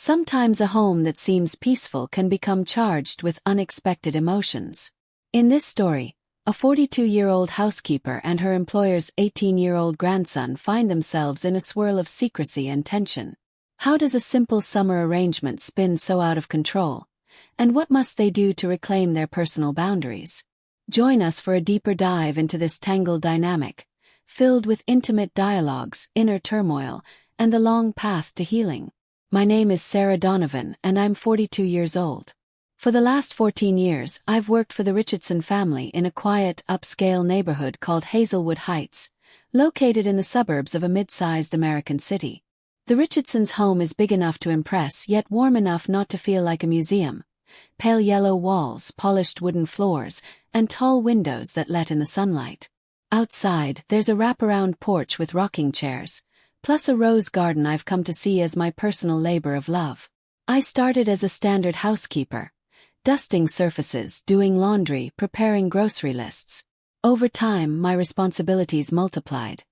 Sometimes a home that seems peaceful can become charged with unexpected emotions. In this story, a 42-year-old housekeeper and her employer's 18-year-old grandson find themselves in a swirl of secrecy and tension. How does a simple summer arrangement spin so out of control? And what must they do to reclaim their personal boundaries? Join us for a deeper dive into this tangled dynamic, filled with intimate dialogues, inner turmoil, and the long path to healing. My name is Sarah Donovan, and I'm 42 years old. For the last 14 years, I've worked for the Richardson family in a quiet, upscale neighborhood called Hazelwood Heights, located in the suburbs of a mid-sized American city. The Richardsons' home is big enough to impress, yet warm enough not to feel like a museum. Pale yellow walls, polished wooden floors, and tall windows that let in the sunlight. Outside, there's a wraparound porch with rocking chairs, plus a rose garden I've come to see as my personal labor of love. I started as a standard housekeeper, dusting surfaces, doing laundry, preparing grocery lists. Over time, my responsibilities multiplied.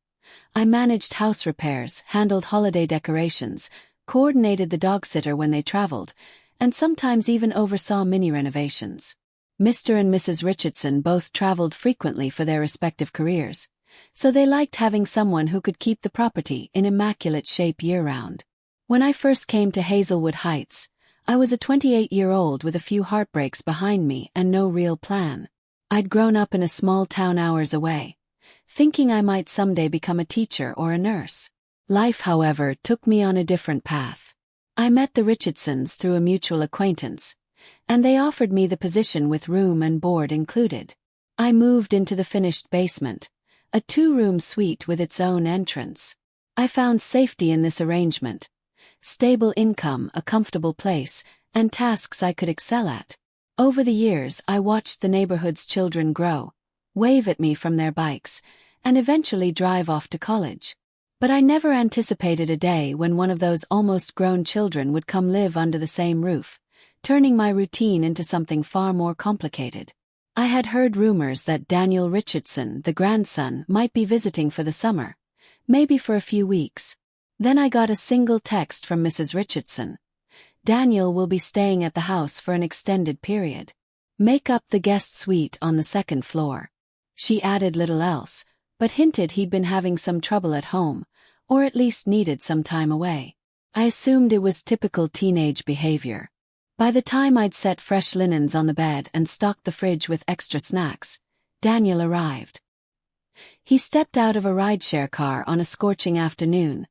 I managed house repairs, handled holiday decorations, coordinated the dog sitter when they traveled, and sometimes even oversaw mini renovations. Mr. and Mrs. Richardson both traveled frequently for their respective careers, so they liked having someone who could keep the property in immaculate shape year-round. When I first came to Hazelwood Heights, I was a 28-year-old with a few heartbreaks behind me and no real plan. I'd grown up in a small town hours away, thinking I might someday become a teacher or a nurse. Life, however, took me on a different path. I met the Richardsons through a mutual acquaintance, and they offered me the position with room and board included. I moved into the finished basement, a two-room suite with its own entrance. I found safety in this arrangement, stable income, a comfortable place, and tasks I could excel at. Over the years, I watched the neighborhood's children grow, wave at me from their bikes, and eventually drive off to college. But I never anticipated a day when one of those almost grown children would come live under the same roof, turning my routine into something far more complicated. I had heard rumors that Daniel Richardson, the grandson, might be visiting for the summer, maybe for a few weeks. Then I got a single text from Mrs. Richardson. Daniel will be staying at the house for an extended period. Make up the guest suite on the second floor. She added little else, but hinted he'd been having some trouble at home, or at least needed some time away. I assumed it was typical teenage behavior. By the time I'd set fresh linens on the bed and stocked the fridge with extra snacks, Daniel arrived. He stepped out of a rideshare car on a scorching afternoon,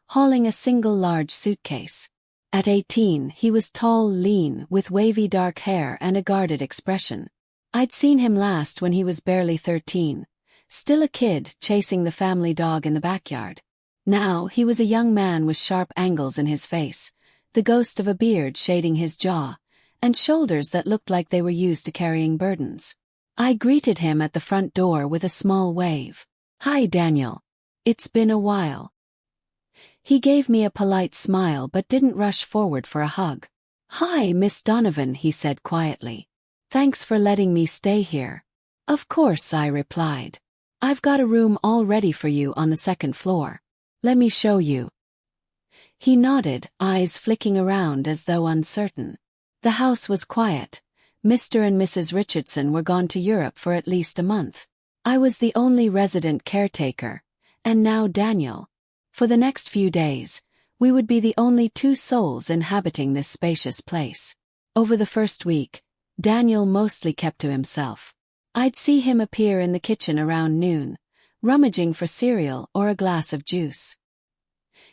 hauling a single large suitcase. At 18, he was tall, lean, with wavy dark hair and a guarded expression. I'd seen him last when he was barely 13, still a kid chasing the family dog in the backyard. Now he was a young man with sharp angles in his face, the ghost of a beard shading his jaw, and shoulders that looked like they were used to carrying burdens. I greeted him at the front door with a small wave. "Hi, Daniel. It's been a while." He gave me a polite smile but didn't rush forward for a hug. "Hi, Miss Donovan," he said quietly. "Thanks for letting me stay here." "Of course," I replied. "I've got a room all ready for you on the second floor. Let me show you." He nodded, eyes flicking around as though uncertain. The house was quiet. Mr. and Mrs. Richardson were gone to Europe for at least a month. I was the only resident caretaker, and now Daniel. For the next few days, we would be the only two souls inhabiting this spacious place. Over the first week, Daniel mostly kept to himself. I'd see him appear in the kitchen around noon, rummaging for cereal or a glass of juice.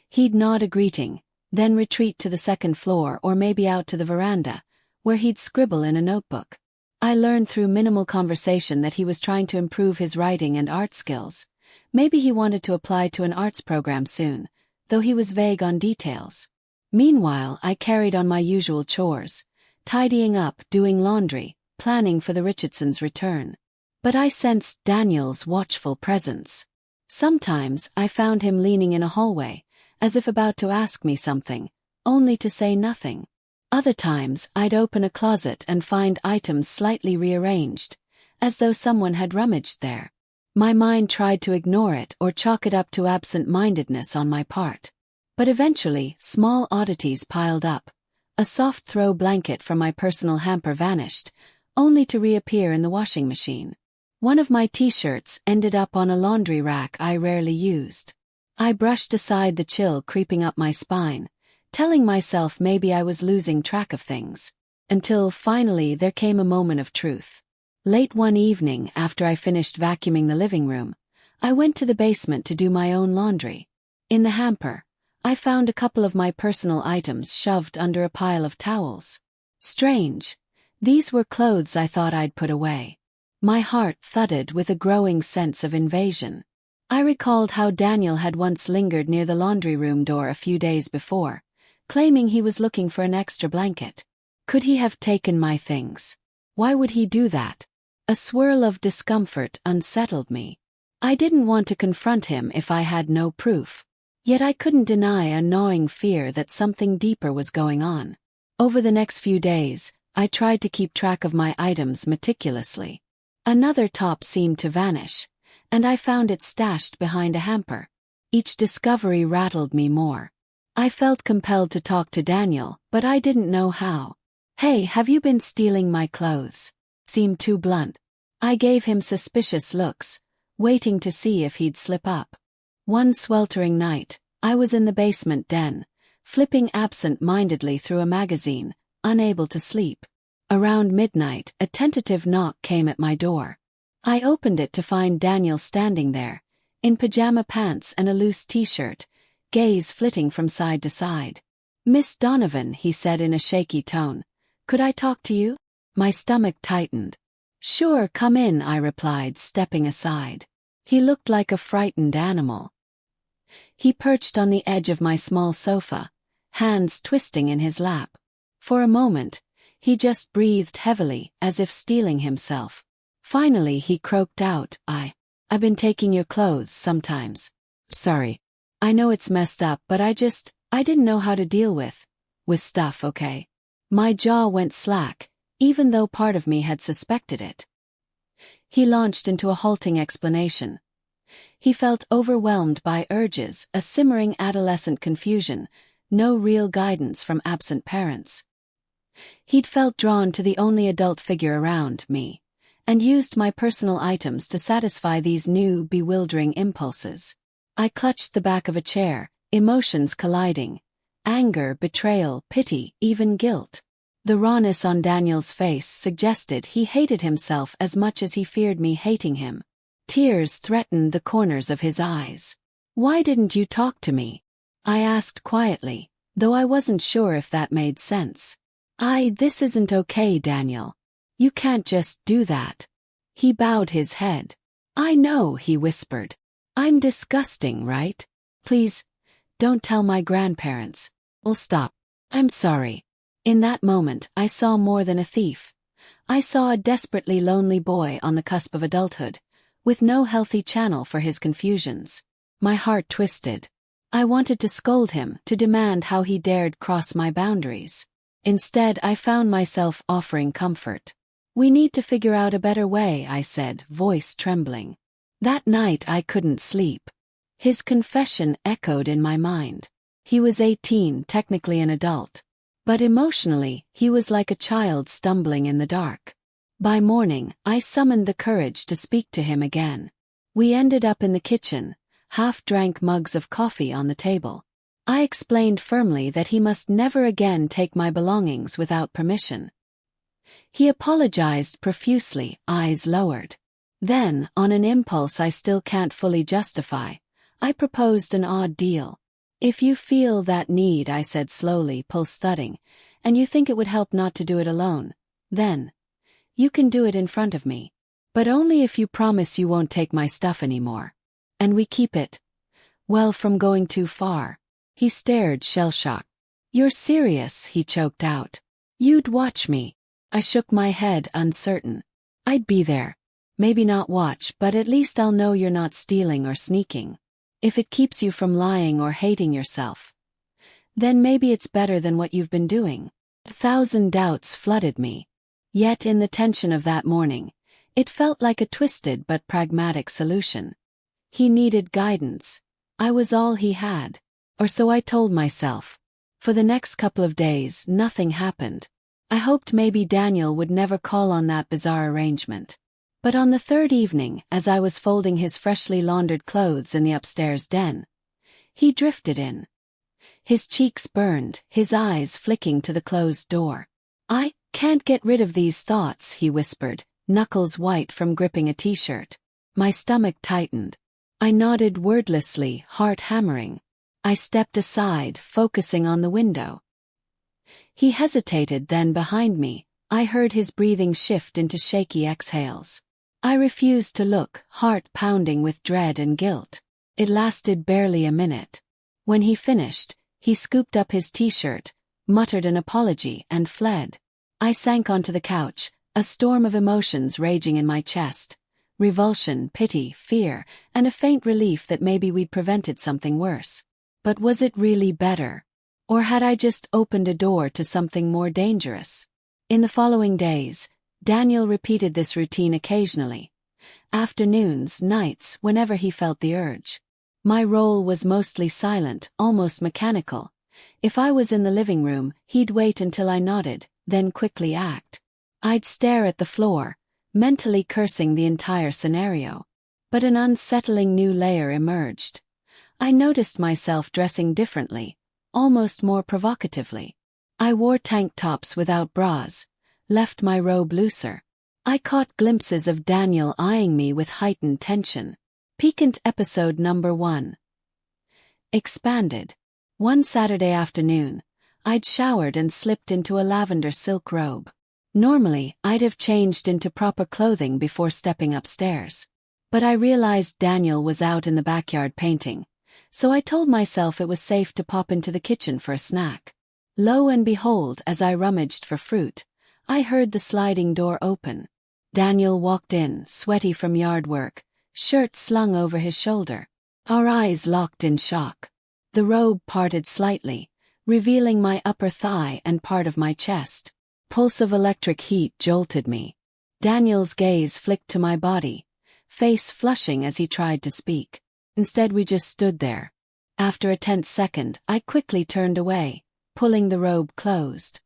He'd nod a greeting, then retreat to the second floor or maybe out to the veranda, where he'd scribble in a notebook. I learned through minimal conversation that he was trying to improve his writing and art skills. Maybe he wanted to apply to an arts program soon, though he was vague on details. Meanwhile, I carried on my usual chores, tidying up, doing laundry, planning for the Richardsons' return. But I sensed Daniel's watchful presence. Sometimes I found him leaning in a hallway, as if about to ask me something, only to say nothing. Other times I'd open a closet and find items slightly rearranged, as though someone had rummaged there. My mind tried to ignore it or chalk it up to absent-mindedness on my part. But eventually, small oddities piled up. A soft throw blanket from my personal hamper vanished, only to reappear in the washing machine. One of my t-shirts ended up on a laundry rack I rarely used. I brushed aside the chill creeping up my spine, telling myself maybe I was losing track of things. Until finally there came a moment of truth. Late one evening, after I finished vacuuming the living room, I went to the basement to do my own laundry. In the hamper, I found a couple of my personal items shoved under a pile of towels. Strange. These were clothes I thought I'd put away. My heart thudded with a growing sense of invasion. I recalled how Daniel had once lingered near the laundry room door a few days before, claiming he was looking for an extra blanket. Could he have taken my things? Why would he do that? A swirl of discomfort unsettled me. I didn't want to confront him if I had no proof. Yet I couldn't deny a gnawing fear that something deeper was going on. Over the next few days, I tried to keep track of my items meticulously. Another top seemed to vanish, and I found it stashed behind a hamper. Each discovery rattled me more. I felt compelled to talk to Daniel, but I didn't know how. "Hey, have you been stealing my clothes?" Seemed too blunt. I gave him suspicious looks, waiting to see if he'd slip up. One sweltering night, I was in the basement den, flipping absent-mindedly through a magazine, unable to sleep. Around midnight, a tentative knock came at my door. I opened it to find Daniel standing there, in pajama pants and a loose t-shirt, gaze flitting from side to side. "Miss Donovan," he said in a shaky tone, "could I talk to you?" My stomach tightened. "Sure, come in," I replied, stepping aside. He looked like a frightened animal. He perched on the edge of my small sofa, hands twisting in his lap. For a moment, he just breathed heavily, as if steeling himself. Finally he croaked out, I've been taking your clothes sometimes. Sorry. I know it's messed up, but I didn't know how to deal with stuff, okay?" My jaw went slack, even though part of me had suspected it. He launched into a halting explanation. He felt overwhelmed by urges, a simmering adolescent confusion, no real guidance from absent parents. He'd felt drawn to the only adult figure around, me, and used my personal items to satisfy these new, bewildering impulses. I clutched the back of a chair, emotions colliding. Anger, betrayal, pity, even guilt. The rawness on Daniel's face suggested he hated himself as much as he feared me hating him. Tears threatened the corners of his eyes. "Why didn't you talk to me?" I asked quietly, though I wasn't sure if that made sense. This isn't okay, Daniel. You can't just do that." He bowed his head. "I know," he whispered. "I'm disgusting, right? Please, don't tell my grandparents. We'll stop. I'm sorry." In that moment, I saw more than a thief. I saw a desperately lonely boy on the cusp of adulthood, with no healthy channel for his confusions. My heart twisted. I wanted to scold him, to demand how he dared cross my boundaries. Instead, I found myself offering comfort. "We need to figure out a better way," I said, voice trembling. That night I couldn't sleep. His confession echoed in my mind. He was 18, technically an adult. But emotionally, he was like a child stumbling in the dark. By morning, I summoned the courage to speak to him again. We ended up in the kitchen, half-drank mugs of coffee on the table. I explained firmly that he must never again take my belongings without permission. He apologized profusely, eyes lowered. Then, on an impulse I still can't fully justify, I proposed an odd deal. "If you feel that need," I said slowly, pulse thudding, "and you think it would help not to do it alone, then you can do it in front of me. But only if you promise you won't take my stuff anymore. And we keep it, well, from going too far." He stared, shell-shocked. "You're serious," he choked out. "You'd watch me." I shook my head, uncertain. "I'd be there. Maybe not watch, but at least I'll know you're not stealing or sneaking. If it keeps you from lying or hating yourself, then maybe it's better than what you've been doing." 1,000 doubts flooded me. Yet in the tension of that morning, it felt like a twisted but pragmatic solution. He needed guidance. I was all he had. Or so I told myself. For the next couple of days, nothing happened. I hoped maybe Daniel would never call on that bizarre arrangement. But on the third evening, as I was folding his freshly laundered clothes in the upstairs den, he drifted in. His cheeks burned, his eyes flicking to the closed door. "I can't get rid of these thoughts," he whispered, knuckles white from gripping a t-shirt. My stomach tightened. I nodded wordlessly, heart hammering. I stepped aside, focusing on the window. He hesitated, then behind me, I heard his breathing shift into shaky exhales. I refused to look, heart pounding with dread and guilt. It lasted barely a minute. When he finished, he scooped up his t-shirt, muttered an apology, and fled. I sank onto the couch, a storm of emotions raging in my chest. Revulsion, pity, fear, and a faint relief that maybe we'd prevented something worse. But was it really better? Or had I just opened a door to something more dangerous? In the following days, Daniel repeated this routine occasionally. Afternoons, nights, whenever he felt the urge. My role was mostly silent, almost mechanical. If I was in the living room, he'd wait until I nodded, then quickly act. I'd stare at the floor, mentally cursing the entire scenario. But an unsettling new layer emerged. I noticed myself dressing differently, almost more provocatively. I wore tank tops without bras, left my robe looser. I caught glimpses of Daniel eyeing me with heightened tension. Piquant episode number 1. Expanded. One Saturday afternoon, I'd showered and slipped into a lavender silk robe. Normally, I'd have changed into proper clothing before stepping upstairs. But I realized Daniel was out in the backyard painting, so I told myself it was safe to pop into the kitchen for a snack. Lo and behold, as I rummaged for fruit, I heard the sliding door open. Daniel walked in, sweaty from yard work, shirt slung over his shoulder. Our eyes locked in shock. The robe parted slightly, revealing my upper thigh and part of my chest. Pulse of electric heat jolted me. Daniel's gaze flicked to my body, face flushing as he tried to speak. Instead we just stood there. After a tense second, I quickly turned away, pulling the robe closed.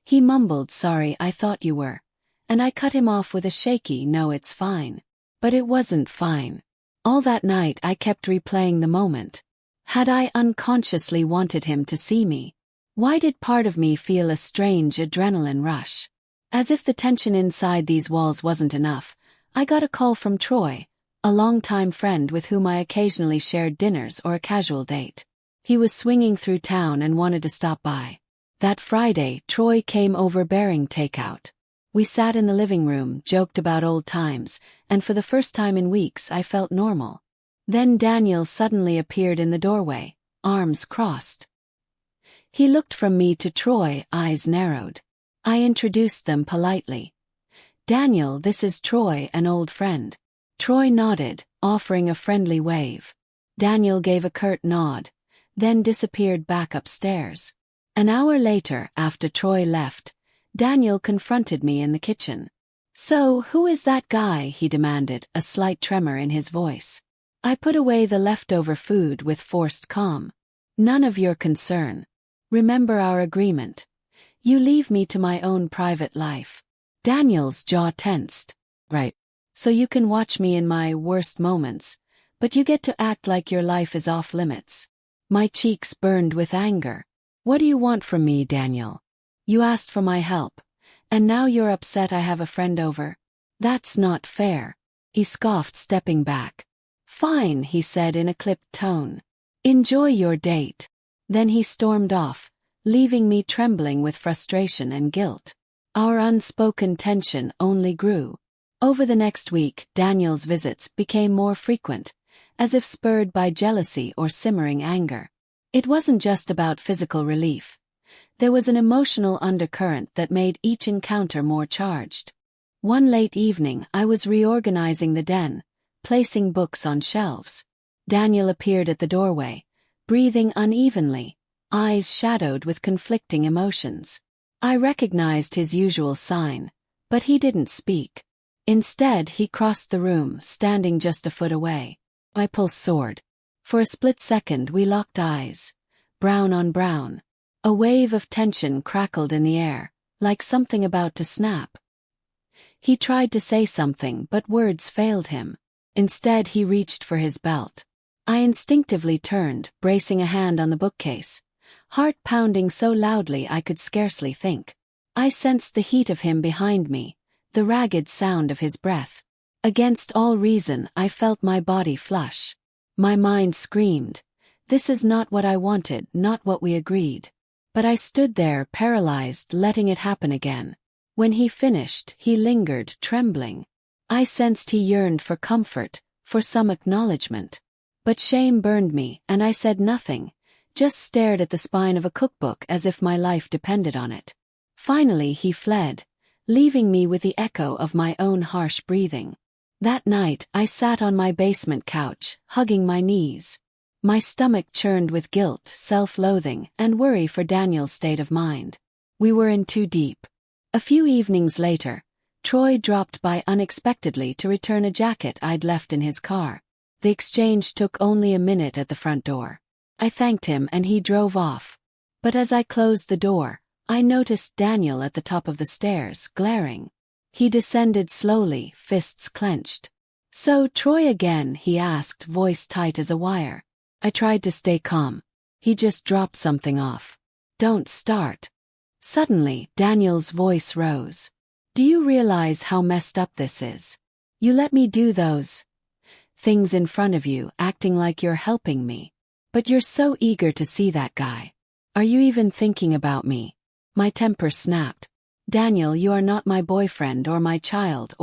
He mumbled, "Sorry, I thought you were." And I cut him off with a shaky, "No, it's fine." But it wasn't fine. All that night I kept replaying the moment. Had I unconsciously wanted him to see me? Why did part of me feel a strange adrenaline rush? As if the tension inside these walls wasn't enough, I got a call from Troy, a longtime friend with whom I occasionally shared dinners or a casual date. He was swinging through town and wanted to stop by. That Friday, Troy came over bearing takeout. We sat in the living room, joked about old times, and for the first time in weeks I felt normal. Then Daniel suddenly appeared in the doorway, arms crossed. He looked from me to Troy, eyes narrowed. I introduced them politely. "Daniel, this is Troy, an old friend." Troy nodded, offering a friendly wave. Daniel gave a curt nod, then disappeared back upstairs. An hour later, after Troy left, Daniel confronted me in the kitchen. "So, who is that guy?" he demanded, a slight tremor in his voice. I put away the leftover food with forced calm. "None of your concern. Remember our agreement. You leave me to my own private life." Daniel's jaw tensed. "Right. So you can watch me in my worst moments, but you get to act like your life is off limits." My cheeks burned with anger. "What do you want from me, Daniel? You asked for my help, and now you're upset I have a friend over? That's not fair." He scoffed, stepping back. "Fine," he said in a clipped tone. "Enjoy your date." Then he stormed off, leaving me trembling with frustration and guilt. Our unspoken tension only grew. Over the next week, Daniel's visits became more frequent, as if spurred by jealousy or simmering anger. It wasn't just about physical relief. There was an emotional undercurrent that made each encounter more charged. One late evening, I was reorganizing the den, placing books on shelves. Daniel appeared at the doorway, breathing unevenly, eyes shadowed with conflicting emotions. I recognized his usual sign, but he didn't speak. Instead, he crossed the room, standing just a foot away. My pulse soared. For a split second we locked eyes, brown on brown. A wave of tension crackled in the air, like something about to snap. He tried to say something but words failed him. Instead he reached for his belt. I instinctively turned, bracing a hand on the bookcase, heart pounding so loudly I could scarcely think. I sensed the heat of him behind me, the ragged sound of his breath. Against all reason I felt my body flush. My mind screamed, "This is not what I wanted, not what we agreed." But I stood there paralyzed, letting it happen again. When he finished, he lingered, trembling. I sensed he yearned for comfort, for some acknowledgement. But shame burned me, and I said nothing, just stared at the spine of a cookbook as if my life depended on it. Finally he fled, leaving me with the echo of my own harsh breathing. That night I sat on my basement couch, hugging my knees. My stomach churned with guilt, self-loathing, and worry for Daniel's state of mind. We were in too deep. A few evenings later, Troy dropped by unexpectedly to return a jacket I'd left in his car. The exchange took only a minute at the front door. I thanked him and he drove off. But as I closed the door, I noticed Daniel at the top of the stairs, glaring. He descended slowly, fists clenched. "So, Troy again?" he asked, voice tight as a wire. I tried to stay calm. He just dropped something off. "Don't start." Suddenly, Daniel's voice rose. "Do you realize how messed up this is? You let me do those things in front of you, acting like you're helping me. But you're so eager to see that guy. Are you even thinking about me?" My temper snapped. "Daniel, you are not my boyfriend or my child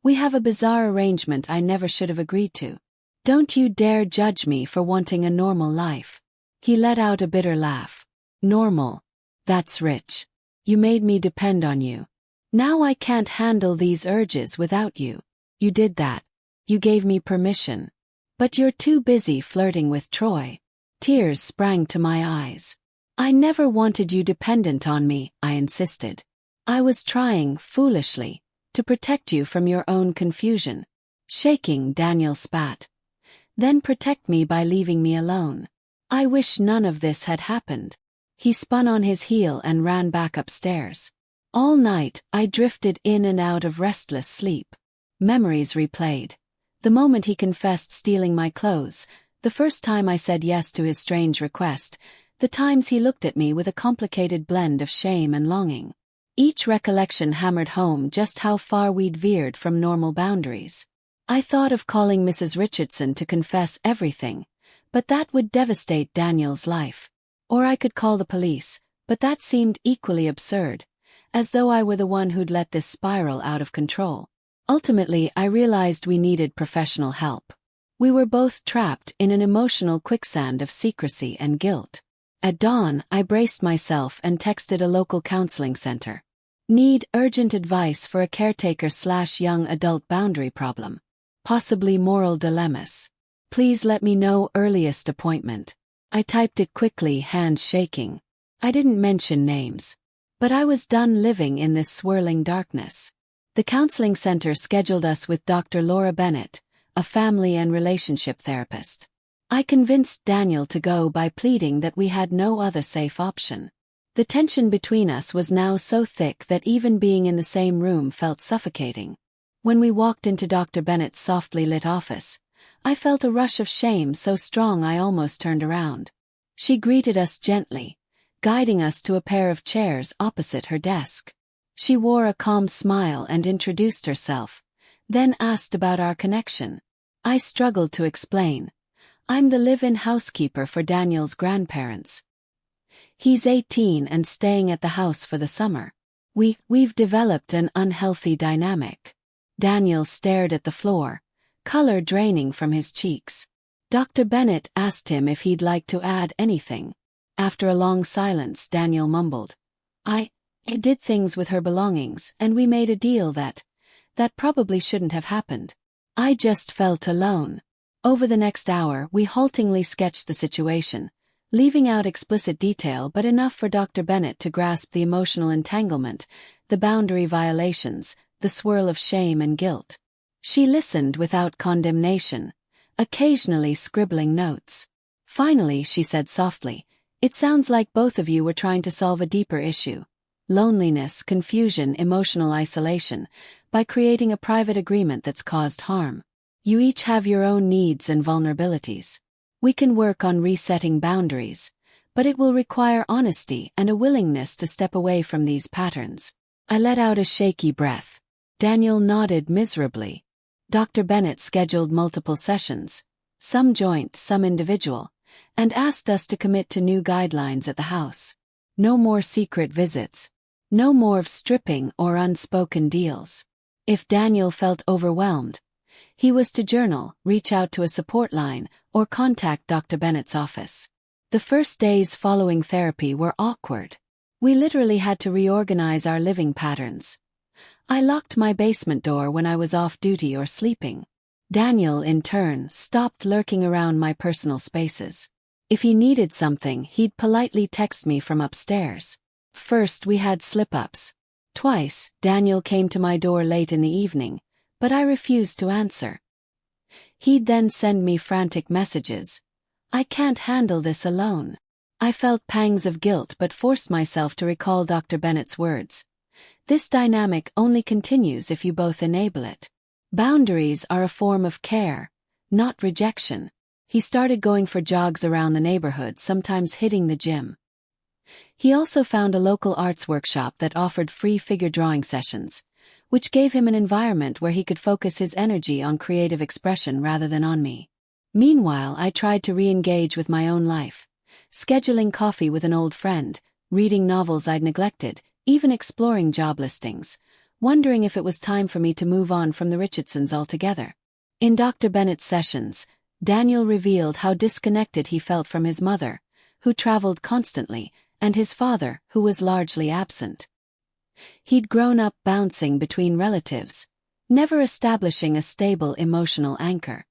we have a bizarre arrangement I never should have agreed to. Don't you dare judge me for wanting a normal life." He let out a bitter laugh. "Normal? That's rich. You made me depend on you. Now I can't handle these urges without you. You did that. You gave me permission. But you're too busy flirting with Troy." Tears sprang to my eyes. "I never wanted you dependent on me," I insisted. "I was trying, foolishly, to protect you from your own confusion." Shaking, Daniel spat. "Then protect me by leaving me alone. I wish none of this had happened." He spun on his heel and ran back upstairs. All night, I drifted in and out of restless sleep. Memories replayed. The moment he confessed stealing my clothes, the first time I said yes to his strange request, the times he looked at me with a complicated blend of shame and longing. Each recollection hammered home just how far we'd veered from normal boundaries. I thought of calling Mrs. Richardson to confess everything, but that would devastate Daniel's life. Or I could call the police, but that seemed equally absurd, as though I were the one who'd let this spiral out of control. Ultimately, I realized we needed professional help. We were both trapped in an emotional quicksand of secrecy and guilt. At dawn, I braced myself and texted a local counseling center. "Need urgent advice for a caretaker/young adult boundary problem. Possibly moral dilemmas. Please let me know earliest appointment." I typed it quickly, hands shaking. I didn't mention names. But I was done living in this swirling darkness. The counseling center scheduled us with Dr. Laura Bennett, a family and relationship therapist. I convinced Daniel to go by pleading that we had no other safe option. The tension between us was now so thick that even being in the same room felt suffocating. When we walked into Dr. Bennett's softly lit office, I felt a rush of shame so strong I almost turned around. She greeted us gently, guiding us to a pair of chairs opposite her desk. She wore a calm smile and introduced herself, then asked about our connection. I struggled to explain. "I'm the live-in housekeeper for Daniel's grandparents. He's 18 and staying at the house for the summer. We've developed an unhealthy dynamic." Daniel stared at the floor, color draining from his cheeks. Dr. Bennett asked him if he'd like to add anything. After a long silence, Daniel mumbled, I did things with her belongings, and we made a deal that probably shouldn't have happened." I just felt alone. Over the next hour, we haltingly sketched the situation, leaving out explicit detail but enough for Dr. Bennett to grasp the emotional entanglement, the boundary violations, the swirl of shame and guilt. She listened without condemnation, occasionally scribbling notes. Finally, she said softly, "It sounds like both of you were trying to solve a deeper issue. Loneliness, confusion, emotional isolation, by creating a private agreement that's caused harm. You each have your own needs and vulnerabilities. We can work on resetting boundaries, but it will require honesty and a willingness to step away from these patterns." I let out a shaky breath. Daniel nodded miserably. Dr. Bennett scheduled multiple sessions, some joint, some individual, and asked us to commit to new guidelines at the house. No more secret visits. No more of stripping or unspoken deals. If Daniel felt overwhelmed, he was to journal, reach out to a support line, or contact Dr. Bennett's office. The first days following therapy were awkward. We literally had to reorganize our living patterns. I locked my basement door when I was off duty or sleeping. Daniel, in turn, stopped lurking around my personal spaces. If he needed something, he'd politely text me from upstairs. First, we had slip-ups. Twice, Daniel came to my door late in the evening, but I refused to answer. He'd then send me frantic messages. "I can't handle this alone." I felt pangs of guilt but forced myself to recall Dr. Bennett's words. "This dynamic only continues if you both enable it. Boundaries are a form of care, not rejection." He started going for jogs around the neighborhood, sometimes hitting the gym. He also found a local arts workshop that offered free figure drawing sessions, which gave him an environment where he could focus his energy on creative expression rather than on me. Meanwhile, I tried to re-engage with my own life, scheduling coffee with an old friend, reading novels I'd neglected, even exploring job listings, wondering if it was time for me to move on from the Richardsons altogether. In Dr. Bennett's sessions, Daniel revealed how disconnected he felt from his mother, who traveled constantly, and his father, who was largely absent. He'd grown up bouncing between relatives, never establishing a stable emotional anchor.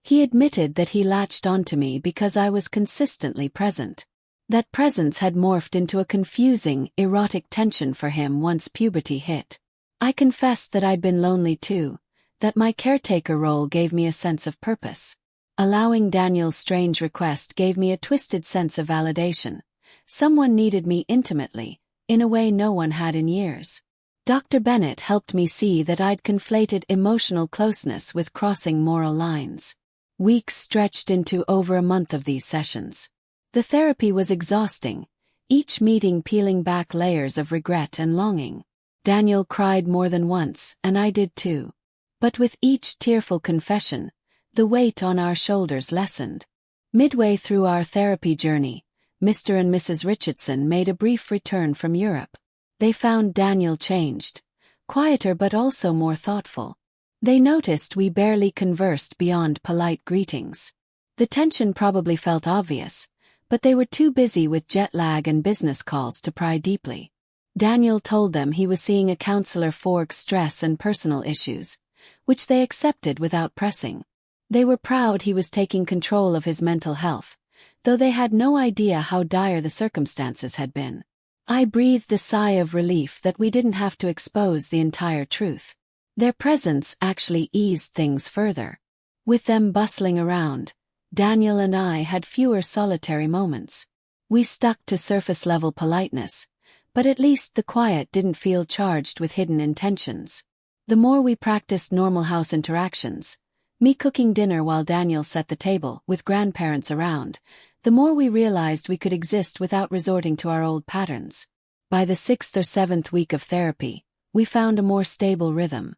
He admitted that he latched onto me because I was consistently present. That presence had morphed into a confusing, erotic tension for him once puberty hit. I confessed that I'd been lonely too, that my caretaker role gave me a sense of purpose. Allowing Daniel's strange request gave me a twisted sense of validation. Someone needed me intimately, in a way no one had in years. Dr. Bennett helped me see that I'd conflated emotional closeness with crossing moral lines. Weeks stretched into over a month of these sessions. The therapy was exhausting, each meeting peeling back layers of regret and longing. Daniel cried more than once, and I did too. But with each tearful confession, the weight on our shoulders lessened. Midway through our therapy journey, Mr. and Mrs. Richardson made a brief return from Europe. They found Daniel changed, quieter but also more thoughtful. They noticed we barely conversed beyond polite greetings. The tension probably felt obvious, but they were too busy with jet lag and business calls to pry deeply. Daniel told them he was seeing a counselor for stress and personal issues, which they accepted without pressing. They were proud he was taking control of his mental health, though they had no idea how dire the circumstances had been. I breathed a sigh of relief that we didn't have to expose the entire truth. Their presence actually eased things further. With them bustling around, Daniel and I had fewer solitary moments. We stuck to surface-level politeness, but at least the quiet didn't feel charged with hidden intentions. The more we practiced normal house interactions, me cooking dinner while Daniel set the table with grandparents around, the more we realized we could exist without resorting to our old patterns. By the 6th or 7th week of therapy, we found a more stable rhythm.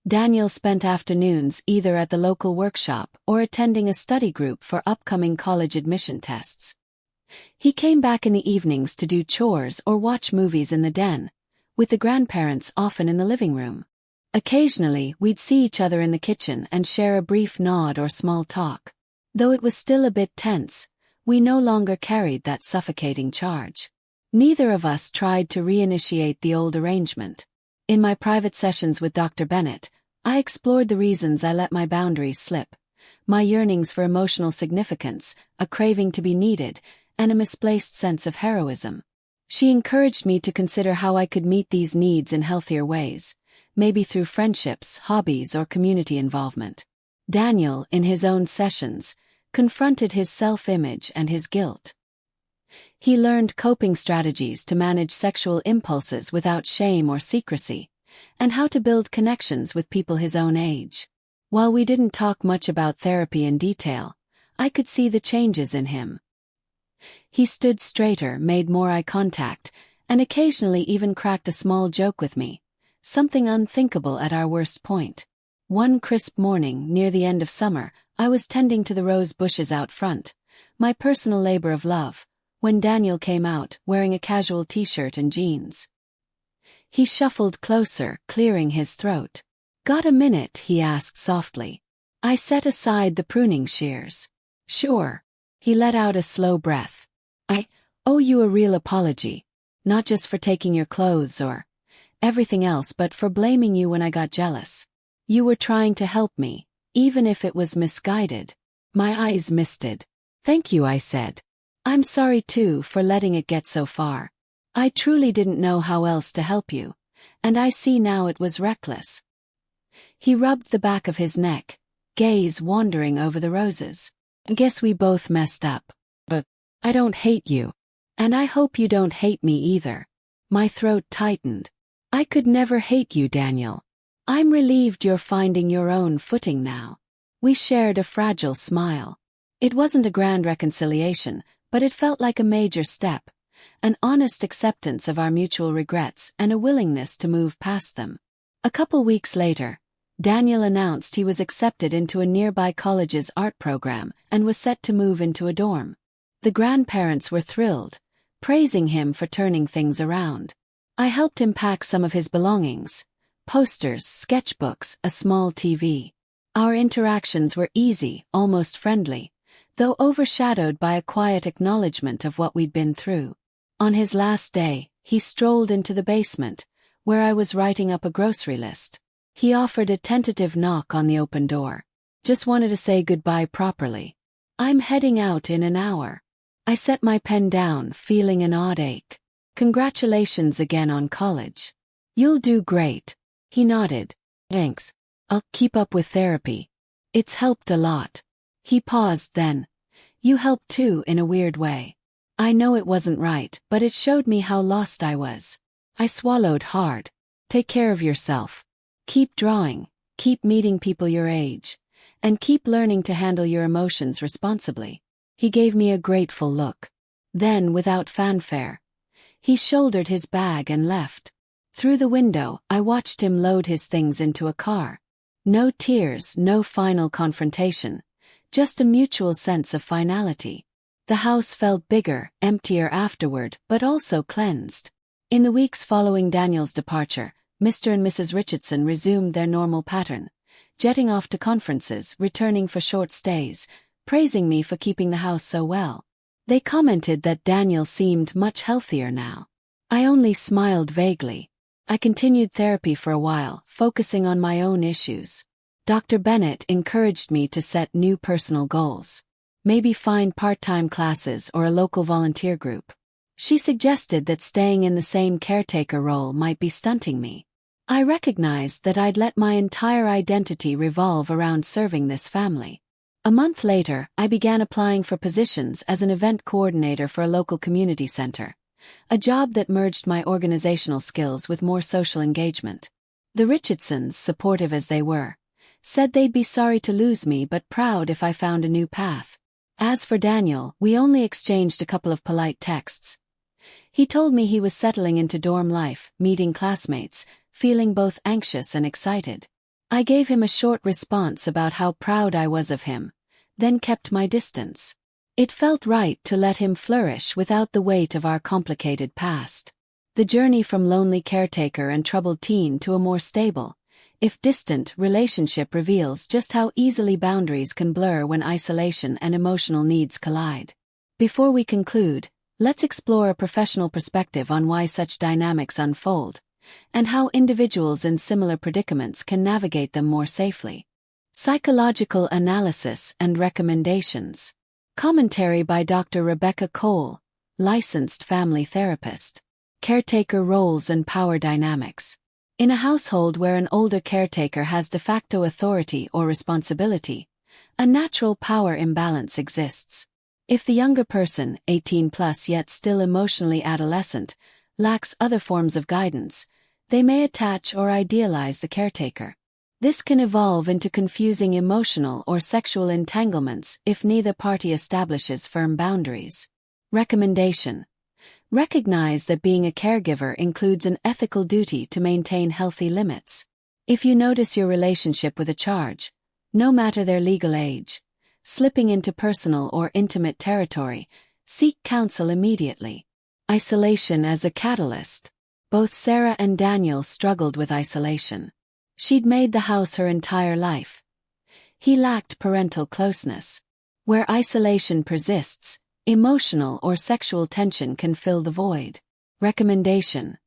Daniel spent afternoons either at the local workshop or attending a study group for upcoming college admission tests. He came back in the evenings to do chores or watch movies in the den, with the grandparents often in the living room. Occasionally, we'd see each other in the kitchen and share a brief nod or small talk. Though it was still a bit tense, we no longer carried that suffocating charge. Neither of us tried to reinitiate the old arrangement. In my private sessions with Dr. Bennett, I explored the reasons I let my boundaries slip, my yearnings for emotional significance, a craving to be needed, and a misplaced sense of heroism. She encouraged me to consider how I could meet these needs in healthier ways, maybe through friendships, hobbies, or community involvement. Daniel, in his own sessions, confronted his self-image and his guilt. He learned coping strategies to manage sexual impulses without shame or secrecy, and how to build connections with people his own age. While we didn't talk much about therapy in detail, I could see the changes in him. He stood straighter, made more eye contact, and occasionally even cracked a small joke with me, something unthinkable at our worst point. One crisp morning, near the end of summer, I was tending to the rose bushes out front, my personal labor of love, when Daniel came out, wearing a casual t-shirt and jeans. He shuffled closer, clearing his throat. "Got a minute?" he asked softly. I set aside the pruning shears. "Sure." He let out a slow breath. "I owe you a real apology. Not just for taking your clothes or everything else, but for blaming you when I got jealous. You were trying to help me, even if it was misguided." My eyes misted. "Thank you," I said. "I'm sorry too for letting it get so far. I truly didn't know how else to help you, and I see now it was reckless." He rubbed the back of his neck, gaze wandering over the roses. "Guess we both messed up. But I don't hate you. And I hope you don't hate me either." My throat tightened. "I could never hate you, Daniel. I'm relieved you're finding your own footing now." We shared a fragile smile. It wasn't a grand reconciliation, but it felt like a major step, an honest acceptance of our mutual regrets and a willingness to move past them. A couple weeks later, Daniel announced he was accepted into a nearby college's art program and was set to move into a dorm. The grandparents were thrilled, praising him for turning things around. I helped him pack some of his belongings: posters, sketchbooks, a small TV. Our interactions were easy, almost friendly, though overshadowed by a quiet acknowledgement of what we'd been through. On his last day, he strolled into the basement, where I was writing up a grocery list. He offered a tentative knock on the open door. "Just wanted to say goodbye properly. I'm heading out in an hour." I set my pen down, feeling an odd ache. "Congratulations again on college. You'll do great." He nodded. "Thanks. I'll keep up with therapy. It's helped a lot." He paused then. "You helped too, in a weird way. I know it wasn't right, but it showed me how lost I was." I swallowed hard. "Take care of yourself. Keep drawing, keep meeting people your age, and keep learning to handle your emotions responsibly." He gave me a grateful look. Then, without fanfare, he shouldered his bag and left. Through the window, I watched him load his things into a car. No tears, no final confrontation, just a mutual sense of finality. The house felt bigger, emptier afterward, but also cleansed. In the weeks following Daniel's departure, Mr. and Mrs. Richardson resumed their normal pattern, jetting off to conferences, returning for short stays, praising me for keeping the house so well. They commented that Daniel seemed much healthier now. I only smiled vaguely. I continued therapy for a while, focusing on my own issues. Dr. Bennett encouraged me to set new personal goals. Maybe find part-time classes or a local volunteer group. She suggested that staying in the same caretaker role might be stunting me. I recognized that I'd let my entire identity revolve around serving this family. A month later, I began applying for positions as an event coordinator for a local community center, a job that merged my organizational skills with more social engagement. The Richardsons, supportive as they were, said they'd be sorry to lose me but proud if I found a new path. As for Daniel, we only exchanged a couple of polite texts. He told me he was settling into dorm life, meeting classmates, feeling both anxious and excited. I gave him a short response about how proud I was of him, then kept my distance. It felt right to let him flourish without the weight of our complicated past. The journey from lonely caretaker and troubled teen to a more stable, if distant, relationship reveals just how easily boundaries can blur when isolation and emotional needs collide. Before we conclude, let's explore a professional perspective on why such dynamics unfold, and how individuals in similar predicaments can navigate them more safely. Psychological analysis and recommendations. Commentary by Dr. Rebecca Cole, licensed family therapist. Caretaker roles and power dynamics. In a household where an older caretaker has de facto authority or responsibility, a natural power imbalance exists. If the younger person, 18 plus yet still emotionally adolescent, lacks other forms of guidance, they may attach or idealize the caretaker. This can evolve into confusing emotional or sexual entanglements if neither party establishes firm boundaries. Recommendation: recognize that being a caregiver includes an ethical duty to maintain healthy limits. If you notice your relationship with a charge, no matter their legal age, slipping into personal or intimate territory, seek counsel immediately. Isolation as a catalyst. Both Sarah and Daniel struggled with isolation. She'd made the house her entire life. He lacked parental closeness. Where isolation persists, emotional or sexual tension can fill the void. Recommendation: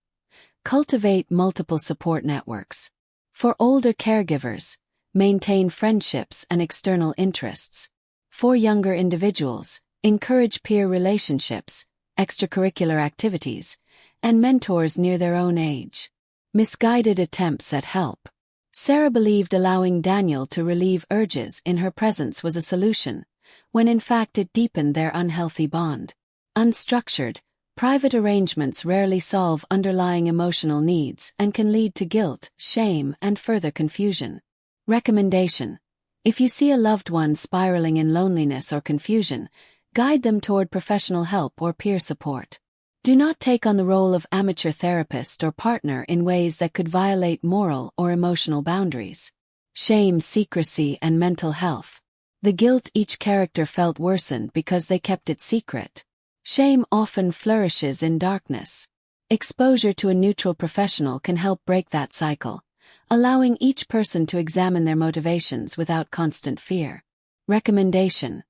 cultivate multiple support networks. For older caregivers, maintain friendships and external interests. For younger individuals, encourage peer relationships, extracurricular activities, and mentors near their own age. Misguided attempts at help. Sarah believed allowing Daniel to relieve urges in her presence was a solution, when in fact it deepened their unhealthy bond. Unstructured, private arrangements rarely solve underlying emotional needs and can lead to guilt, shame, and further confusion. Recommendation: if you see a loved one spiraling in loneliness or confusion, guide them toward professional help or peer support. Do not take on the role of amateur therapist or partner in ways that could violate moral or emotional boundaries. Shame, secrecy, and mental health. The guilt each character felt worsened because they kept it secret. Shame often flourishes in darkness. Exposure to a neutral professional can help break that cycle, allowing each person to examine their motivations without constant fear. Recommendation: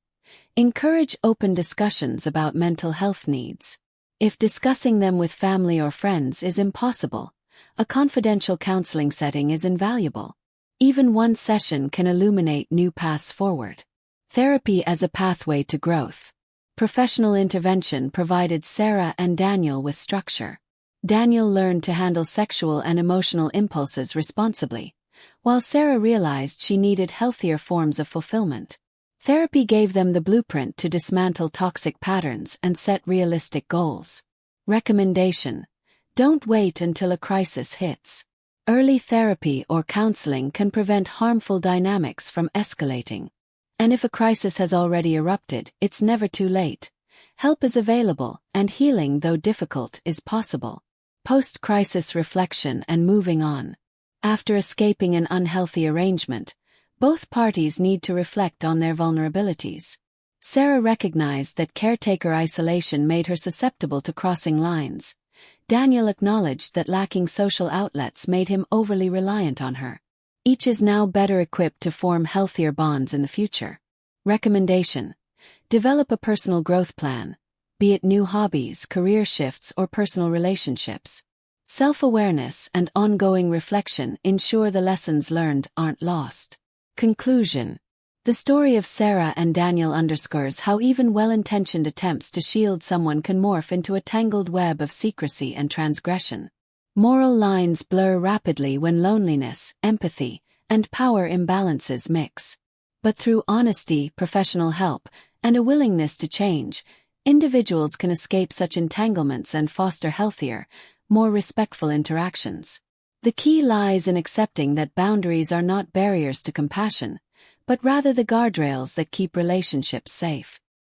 encourage open discussions about mental health needs. If discussing them with family or friends is impossible, a confidential counseling setting is invaluable. Even one session can illuminate new paths forward. Therapy as a pathway to growth. Professional intervention provided Sarah and Daniel with structure. Daniel learned to handle sexual and emotional impulses responsibly, while Sarah realized she needed healthier forms of fulfillment. Therapy gave them the blueprint to dismantle toxic patterns and set realistic goals. Recommendation: don't wait until a crisis hits. Early therapy or counseling can prevent harmful dynamics from escalating. And if a crisis has already erupted, it's never too late. Help is available, and healing, though difficult, is possible. Post-crisis reflection and moving on. After escaping an unhealthy arrangement, both parties need to reflect on their vulnerabilities. Sarah recognized that caretaker isolation made her susceptible to crossing lines. Daniel acknowledged that lacking social outlets made him overly reliant on her. Each is now better equipped to form healthier bonds in the future. Recommendation: develop a personal growth plan, be it new hobbies, career shifts, or personal relationships. Self-awareness and ongoing reflection ensure the lessons learned aren't lost. Conclusion: the story of Sarah and Daniel underscores how even well-intentioned attempts to shield someone can morph into a tangled web of secrecy and transgression. Moral lines blur rapidly when loneliness, empathy, and power imbalances mix. But through honesty, professional help, and a willingness to change, individuals can escape such entanglements and foster healthier, more respectful interactions. The key lies in accepting that boundaries are not barriers to compassion, but rather the guardrails that keep relationships safe.